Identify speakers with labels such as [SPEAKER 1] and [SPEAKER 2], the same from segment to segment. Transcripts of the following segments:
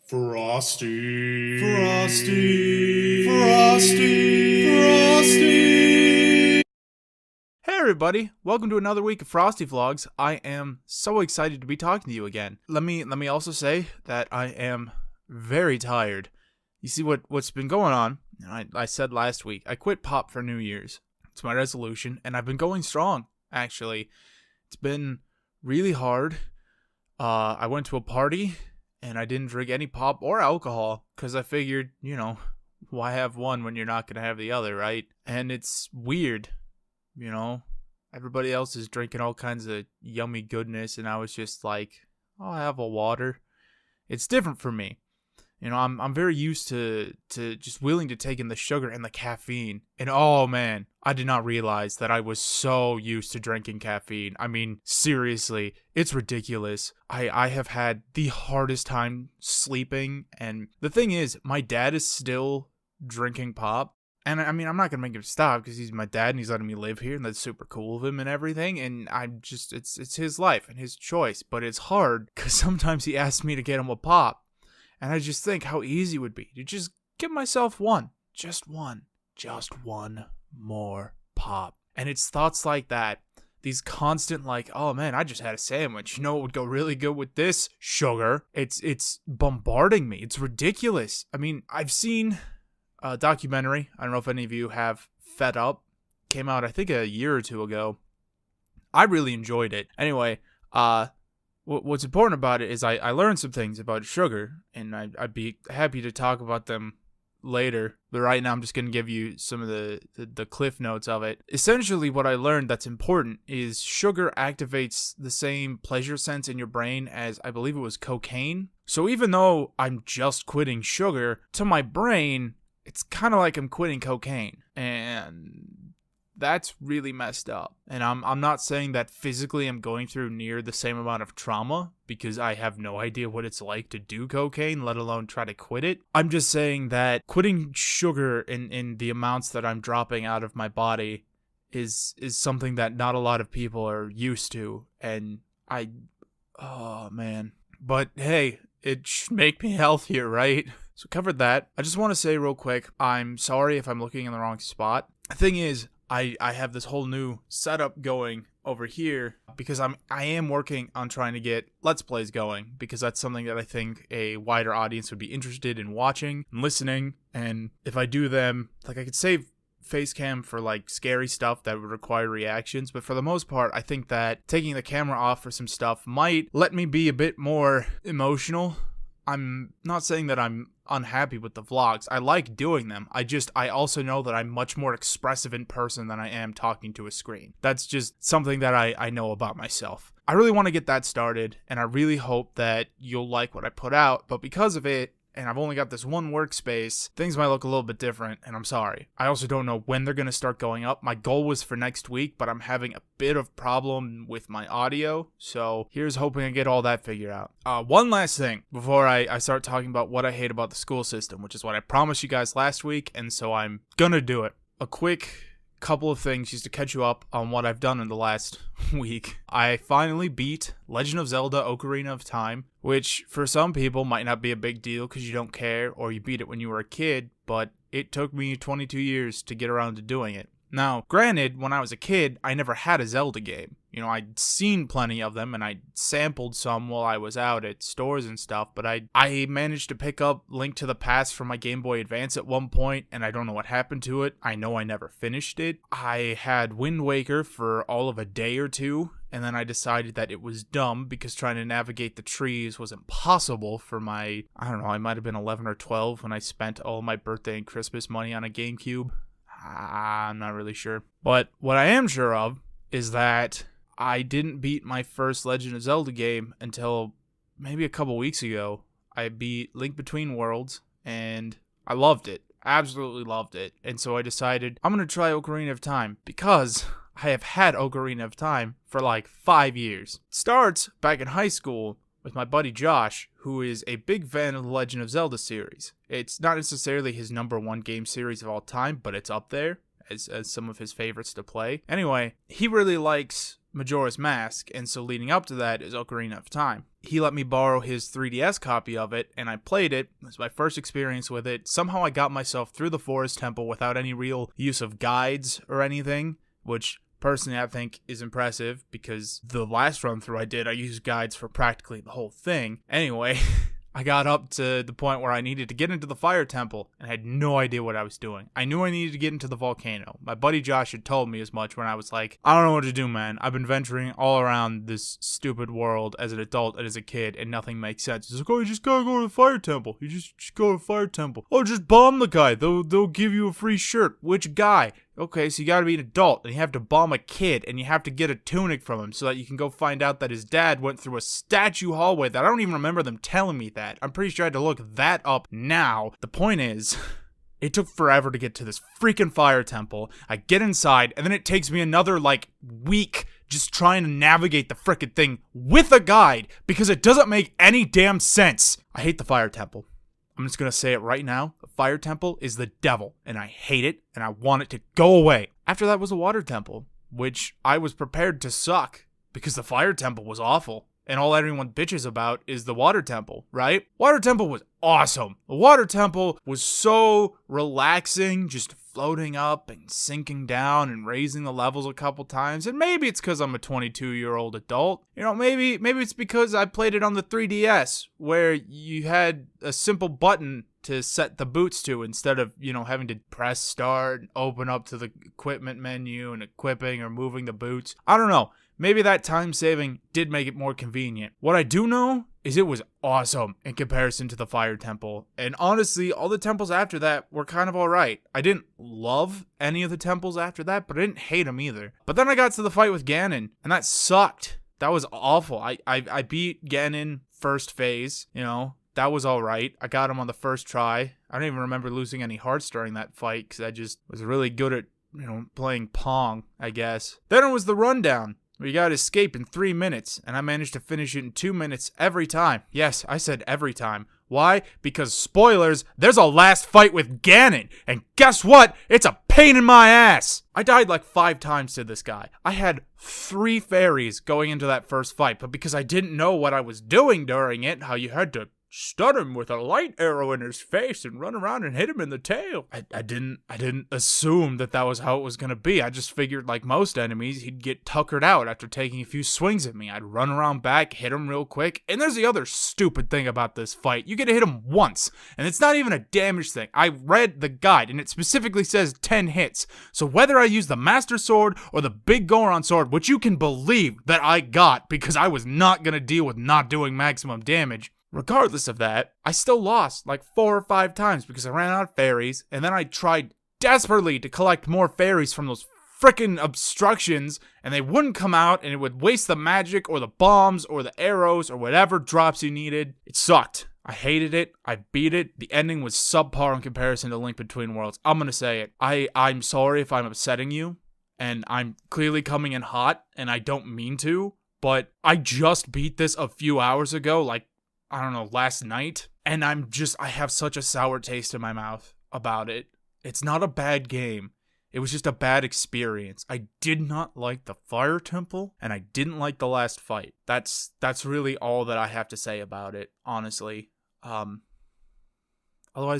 [SPEAKER 1] Frosty, Frosty, Frosty, Frosty.
[SPEAKER 2] Hey everybody, welcome to another week of Frosty Vlogs. I am so excited to be talking to you again. Let me also say that I am very tired. You see what's been going on? I said last week, I quit pop for New Year's. It's my resolution, and I've been going strong, actually. It's been really hard. I went to a party, and I didn't drink any pop or alcohol, because I figured, why have one when you're not going to have the other, right? And it's weird, everybody else is drinking all kinds of yummy goodness, and I was just like, I'll have a water. It's different for me. I'm very used to just willing to take in the sugar and the caffeine. And oh man, I did not realize that I was so used to drinking caffeine. I mean, seriously, it's ridiculous. I have had the hardest time sleeping. And the thing is, my dad is still drinking pop. And I mean, I'm not going to make him stop because he's my dad and he's letting me live here. And that's super cool of him and everything. And it's his life and his choice. But it's hard because sometimes he asks me to get him a pop. And I just think how easy it would be to just give myself just one more pop. And it's thoughts like that, these constant like, oh man, I just had a sandwich. You know what would go really good with this? Sugar. It's bombarding me. It's ridiculous. I mean, I've seen a documentary. I don't know if any of you have. Fed Up. Came out, I think, a year or two ago. I really enjoyed it. Anyway, what's important about it is I learned some things about sugar, and I'd be happy to talk about them later. But right now I'm just going to give you some of the cliff notes of it. Essentially what I learned that's important is sugar activates the same pleasure sense in your brain as, I believe it was, cocaine. So even though I'm just quitting sugar, to my brain, it's kind of like I'm quitting cocaine. And that's really messed up. And I'm not saying that physically I'm going through near the same amount of trauma, because I have no idea what it's like to do cocaine, let alone try to quit it. I'm just saying that quitting sugar in the amounts that I'm dropping out of my body is something that not a lot of people are used to. And oh man. But hey, it should make me healthier, right? So covered that. I just want to say real quick, I'm sorry if I'm looking in the wrong spot. The thing is, I have this whole new setup going over here because I am working on trying to get Let's Plays going, because that's something that I think a wider audience would be interested in watching and listening. And if I do them, like, I could save face cam for like scary stuff that would require reactions, but for the most part I think that taking the camera off for some stuff might let me be a bit more emotional. I'm not saying that I'm unhappy with the vlogs. I like doing them. I also know that I'm much more expressive in person than I am talking to a screen. That's just something that I know about myself. I really want to get that started, and I really hope that you'll like what I put out, but because of it, and I've only got this one workspace, things might look a little bit different, and I'm sorry. I also don't know when they're going to start going up. My goal was for next week, but I'm having a bit of problem with my audio, so here's hoping I get all that figured out. One last thing before I start talking about what I hate about the school system, which is what I promised you guys last week, and so I'm gonna do it. A quick couple of things just to catch you up on what I've done in the last week. I finally beat Legend of Zelda Ocarina of Time, which for some people might not be a big deal because you don't care or you beat it when you were a kid, but it took me 22 years to get around to doing it. Now, granted, when I was a kid, I never had a Zelda game. I'd seen plenty of them, and I sampled some while I was out at stores and stuff, but I managed to pick up Link to the Past from my Game Boy Advance at one point, and I don't know what happened to it. I know I never finished it. I had Wind Waker for all of a day or two, and then I decided that it was dumb because trying to navigate the trees was impossible for my, I don't know, I might have been 11 or 12 when I spent all my birthday and Christmas money on a GameCube. I'm not really sure. But what I am sure of is that I didn't beat my first Legend of Zelda game until maybe a couple weeks ago. I beat Link Between Worlds, and I loved it. Absolutely loved it. And so I decided I'm going to try Ocarina of Time, because I have had Ocarina of Time for like 5 years. It starts back in high school with my buddy Josh, who is a big fan of the Legend of Zelda series. It's not necessarily his number one game series of all time, but it's up there as some of his favorites to play. Anyway, he really likes Majora's Mask, and so leading up to that is Ocarina of Time. He let me borrow his 3DS copy of it, and I played it. It was my first experience with it. Somehow I got myself through the Forest Temple without any real use of guides or anything, which personally I think is impressive, because the last run through I did, I used guides for practically the whole thing. Anyway, I got up to the point where I needed to get into the Fire Temple, and I had no idea what I was doing. I knew I needed to get into the volcano. My buddy Josh had told me as much when I was like, I don't know what to do, man. I've been venturing all around this stupid world as an adult and as a kid, and nothing makes sense. He's like, oh, you just gotta go to the Fire Temple. You just go to the Fire Temple. Oh, just bomb the guy. They'll give you a free shirt. Which guy? Okay, so you gotta be an adult, and you have to bomb a kid, and you have to get a tunic from him so that you can go find out that his dad went through a statue hallway that I don't even remember them telling me that. I'm pretty sure I had to look that up now. The point is, it took forever to get to this freaking Fire Temple. I get inside, and then it takes me another, week just trying to navigate the frickin' thing with a guide, because it doesn't make any damn sense. I hate the Fire Temple. I'm just going to say it right now. The Fire Temple is the devil, and I hate it, and I want it to go away. After that was a Water Temple, which I was prepared to suck, because the Fire Temple was awful, and all everyone bitches about is the Water Temple, right? Water Temple was awesome. The Water Temple was so relaxing, just floating up and sinking down and raising the levels a couple times. And maybe it's because I'm a 22-year-old adult. You know, maybe it's because I played it on the 3DS, where you had a simple button to set the boots to instead of, having to press start and open up to the equipment menu and equipping or moving the boots. I don't know. Maybe that time saving did make it more convenient. What I do know is it was awesome in comparison to the Fire Temple. And honestly, all the temples after that were kind of alright. I didn't love any of the temples after that, but I didn't hate them either. But then I got to the fight with Ganon, and that sucked. That was awful. I beat Ganon first phase, that was alright. I got him on the first try. I don't even remember losing any hearts during that fight, because I just was really good at, playing Pong, I guess. Then it was the rundown. We gotta escape in 3 minutes, and I managed to finish it in 2 minutes every time. Yes, I said every time. Why? Because, spoilers, there's a last fight with Ganon, and guess what? It's a pain in my ass! I died 5 times to this guy. I had 3 fairies going into that first fight, but because I didn't know what I was doing during it, how you had to stun him with a light arrow in his face and run around and hit him in the tail. I didn't assume that was how it was gonna be. I just figured, like most enemies, he'd get tuckered out after taking a few swings at me. I'd run around back, hit him real quick. And there's the other stupid thing about this fight. You get to hit him once, and it's not even a damage thing. I read the guide, and it specifically says 10 hits. So whether I use the Master Sword or the Big Goron Sword, which you can believe that I got because I was not gonna deal with not doing maximum damage, regardless of that, I still lost 4 or 5 times because I ran out of fairies, and then I tried desperately to collect more fairies from those frickin' obstructions, and they wouldn't come out, and it would waste the magic or the bombs or the arrows or whatever drops you needed. It sucked. I hated it. I beat it. The ending was subpar in comparison to Link Between Worlds. I'm gonna say it. I'm sorry if I'm upsetting you, and I'm clearly coming in hot, and I don't mean to, but I just beat this a few hours ago, I don't know, last night, and I have such a sour taste in my mouth about it. It's not a bad game. It was just a bad experience. I did not like the Fire Temple, and I didn't like the last fight. That's really all that I have to say about it, honestly. Otherwise,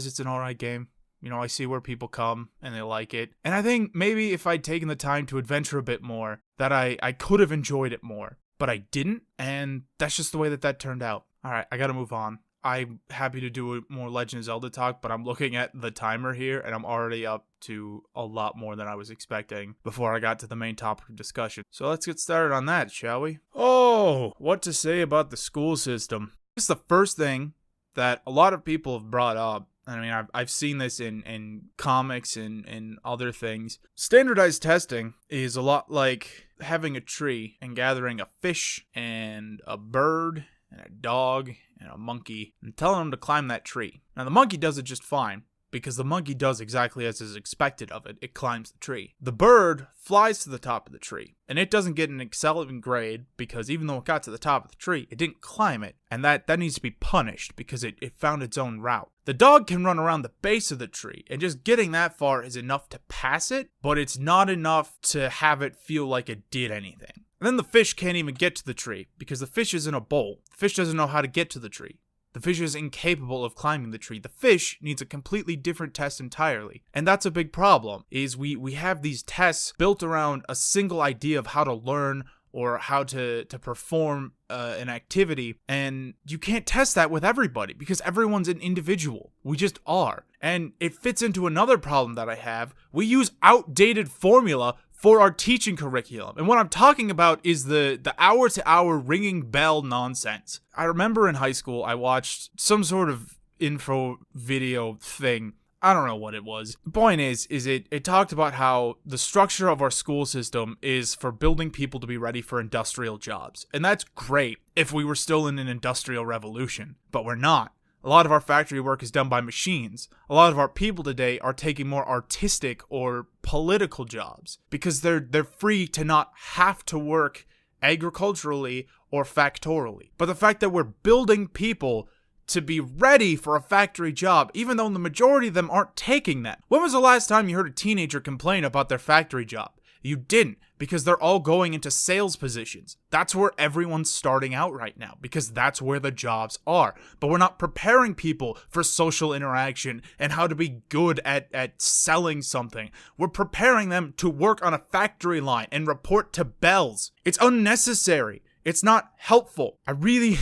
[SPEAKER 2] it's an alright game. I see where people come, and they like it. And I think maybe if I'd taken the time to adventure a bit more, that I could have enjoyed it more. But I didn't, and that's just the way that turned out. Alright, I gotta move on. I'm happy to do more Legend of Zelda talk, but I'm looking at the timer here, and I'm already up to a lot more than I was expecting before I got to the main topic of discussion. So let's get started on that, shall we? Oh, what to say about the school system. It's the first thing that a lot of people have brought up. I mean, I've seen this in comics and other things. Standardized testing is a lot like having a tree and gathering a fish and a bird and a dog and a monkey and telling them to climb that tree. Now, the monkey does it just fine, because the monkey does exactly as is expected of it. It climbs the tree. The bird flies to the top of the tree, and it doesn't get an excellent grade because even though it got to the top of the tree, it didn't climb it, and that needs to be punished because it found its own route. The dog can run around the base of the tree, and just getting that far is enough to pass it, but it's not enough to have it feel like it did anything. And then the fish can't even get to the tree because the fish is in a bowl. The fish doesn't know how to get to the tree. The fish is incapable of climbing the tree. The fish needs a completely different test entirely. And that's a big problem, is we have these tests built around a single idea of how to learn or how to perform an activity, and you can't test that with everybody because everyone's an individual. We just are. And it fits into another problem that I have. We use outdated formula for our teaching curriculum. And what I'm talking about is the hour-to-hour ringing bell nonsense. I remember in high school, I watched some sort of info video thing. I don't know what it was. The point is it talked about how the structure of our school system is for building people to be ready for industrial jobs. And that's great if we were still in an industrial revolution, but we're not. A lot of our factory work is done by machines. A lot of our people today are taking more artistic or political jobs because they're free to not have to work agriculturally or factorially. But the fact that we're building people to be ready for a factory job, even though the majority of them aren't taking that. When was the last time you heard a teenager complain about their factory job? You didn't, because they're all going into sales positions. That's where everyone's starting out right now, because that's where the jobs are. But we're not preparing people for social interaction and how to be good at selling something. We're preparing them to work on a factory line and report to bells. It's unnecessary. It's not helpful. I really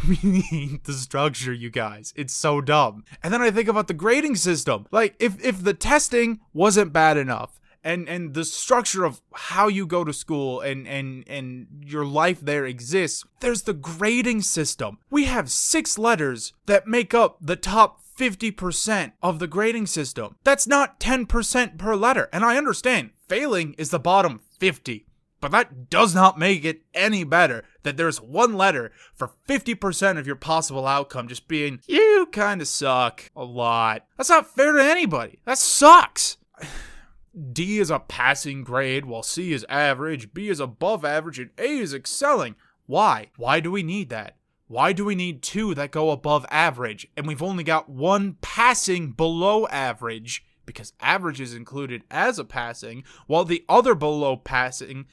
[SPEAKER 2] hate the structure, you guys. It's so dumb. And then I think about the grading system. Like, if the testing wasn't bad enough, and the structure of how you go to school and your life there exists, there's the grading system. We have 6 letters that make up the top 50% of the grading system. That's not 10% per letter. And I understand failing is the bottom 50. But that does not make it any better that there's one letter for 50% of your possible outcome just being, you kind of suck a lot. That's not fair to anybody. That sucks. D is a passing grade, while C is average, B is above average, and A is excelling. Why? Why do we need that? Why do we need 2 that go above average, and we've only got 1 passing below average? Because average is included as a passing, while the other below passing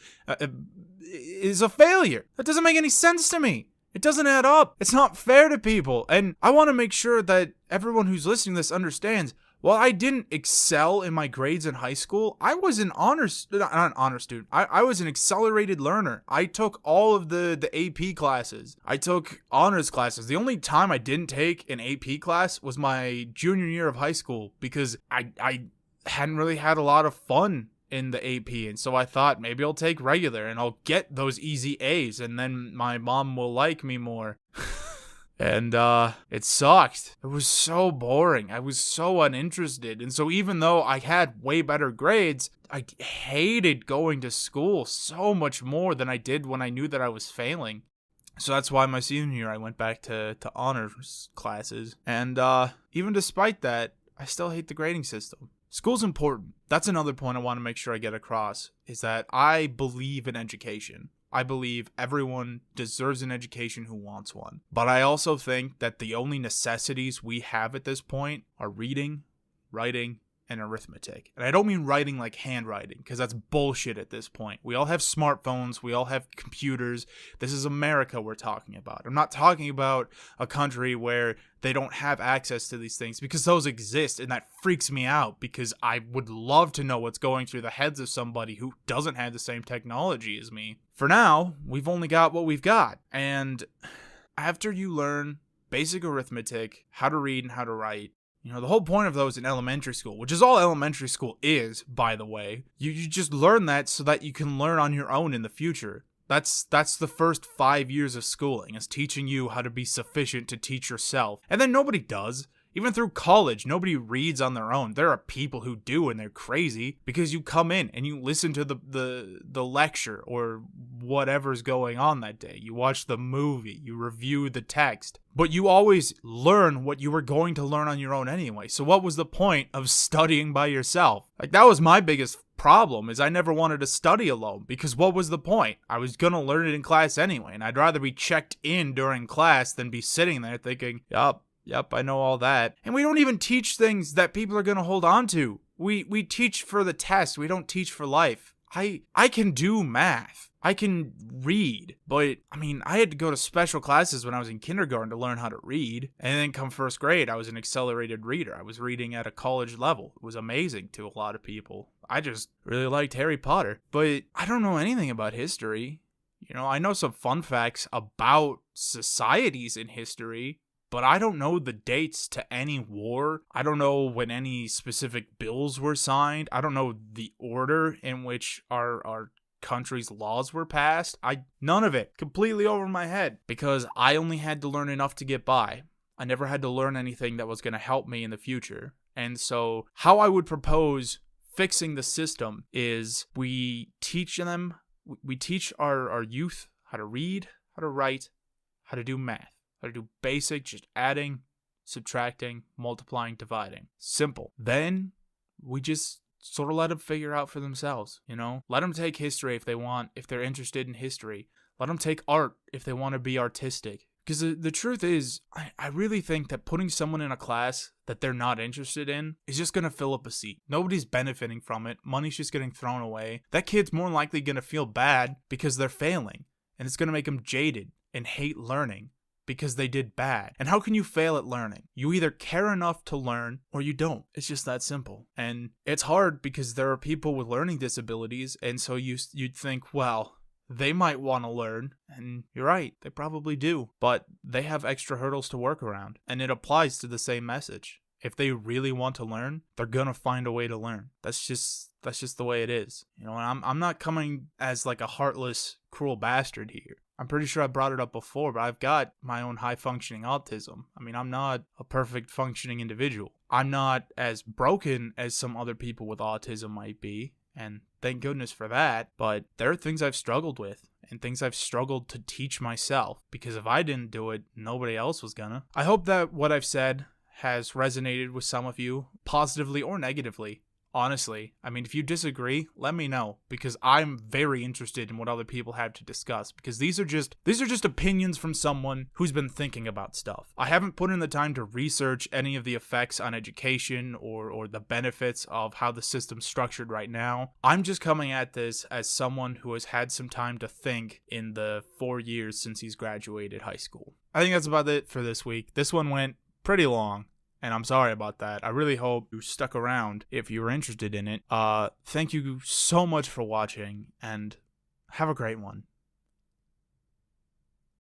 [SPEAKER 2] is a failure. That doesn't make any sense to me. It doesn't add up. It's not fair to people. And I want to make sure that everyone who's listening to this understands, while I didn't excel in my grades in high school, I was an not an honor student. I was an accelerated learner. I took all of the AP classes. I took honors classes. The only time I didn't take an AP class was my junior year of high school because I hadn't really had a lot of fun in the AP. And so I thought maybe I'll take regular and I'll get those easy A's and then my mom will like me more. And it sucked. It was so boring. I was so uninterested. And so even though I had way better grades, I hated going to school so much more than I did when I knew that I was failing. So that's why my senior year I went back to honors classes. And even despite that, I still hate the grading system. School's important. That's another point I want to make sure I get across, is that I believe in education. I believe everyone deserves an education who wants one. But I also think that the only necessities we have at this point are reading, writing, and arithmetic. And I don't mean writing like handwriting, because that's bullshit at this point. We all have smartphones. We all have computers. This is America we're talking about. I'm not talking about a country where they don't have access to these things, because those exist, and that freaks me out, because I would love to know what's going through the heads of somebody who doesn't have the same technology as me. For now, we've only got what we've got. And after you learn basic arithmetic, how to read and how to write, you know, the whole point of those in elementary school, which is all elementary school is, by the way, you just learn that so that you can learn on your own in the future. That's the first 5 years of schooling, is teaching you how to be sufficient to teach yourself. And then nobody does. Even through college, nobody reads on their own. There are people who do, and they're crazy, because you come in and you listen to the lecture or whatever's going on that day. You watch the movie, you review the text, but you always learn what you were going to learn on your own anyway. So what was the point of studying by yourself? Like, that was my biggest problem, is I never wanted to study alone, because what was the point? I was gonna learn it in class anyway, and I'd rather be checked in during class than be sitting there thinking, Yep, I know all that. And we don't even teach things that people are going to hold on to. We teach for the test. We don't teach for life. I can do math. I can read, but I mean, I had to go to special classes when I was in kindergarten to learn how to read. And then come first grade, I was an accelerated reader. I was reading at a college level. It was amazing to a lot of people. I just really liked Harry Potter, but I don't know anything about history. You know, I know some fun facts about societies in history, but I don't know the dates to any war. I don't know when any specific bills were signed. I don't know the order in which our country's laws were passed. None of it. Completely over my head. Because I only had to learn enough to get by. I never had to learn anything that was going to help me in the future. And so how I would propose fixing the system is we teach them, we teach our youth how to read, how to write, how to do math, how to do basic, just adding, subtracting, multiplying, dividing. Simple. Then we just sort of let them figure out for themselves, you know? Let them take history if they want, if they're interested in history. Let them take art if they want to be artistic. Because the truth is, I really think that putting someone in a class that they're not interested in is just going to fill up a seat. Nobody's benefiting from it. Money's just getting thrown away. That kid's more likely going to feel bad because they're failing. And it's going to make them jaded and hate learning because they did bad. And how can you fail at learning? You either care enough to learn or you don't. It's just that simple. And it's hard because there are people with learning disabilities. And so you'd think, well, they might want to learn, and you're right, they probably do, but they have extra hurdles to work around, and it applies to the same message. If they really want to learn, they're gonna find a way to learn. That's just the way it is. You know, and I'm not coming as like a heartless, cruel bastard here. I'm pretty sure I brought it up before, but I've got my own high-functioning autism. I mean, I'm not a perfect functioning individual. I'm not as broken as some other people with autism might be. And thank goodness for that, but there are things I've struggled with and things I've struggled to teach myself because if I didn't do it, nobody else was gonna. I hope that what I've said has resonated with some of you, positively or negatively. Honestly, I mean, if you disagree, let me know because I'm very interested in what other people have to discuss because these are just opinions from someone who's been thinking about stuff. I haven't put in the time to research any of the effects on education or the benefits of how the system's structured right now. I'm just coming at this as someone who has had some time to think in the 4 years since he's graduated high school. I think that's about it for this week. This one went pretty long. And I'm sorry about that. I really hope you stuck around if you were interested in it. Thank you so much for watching, and have a great one.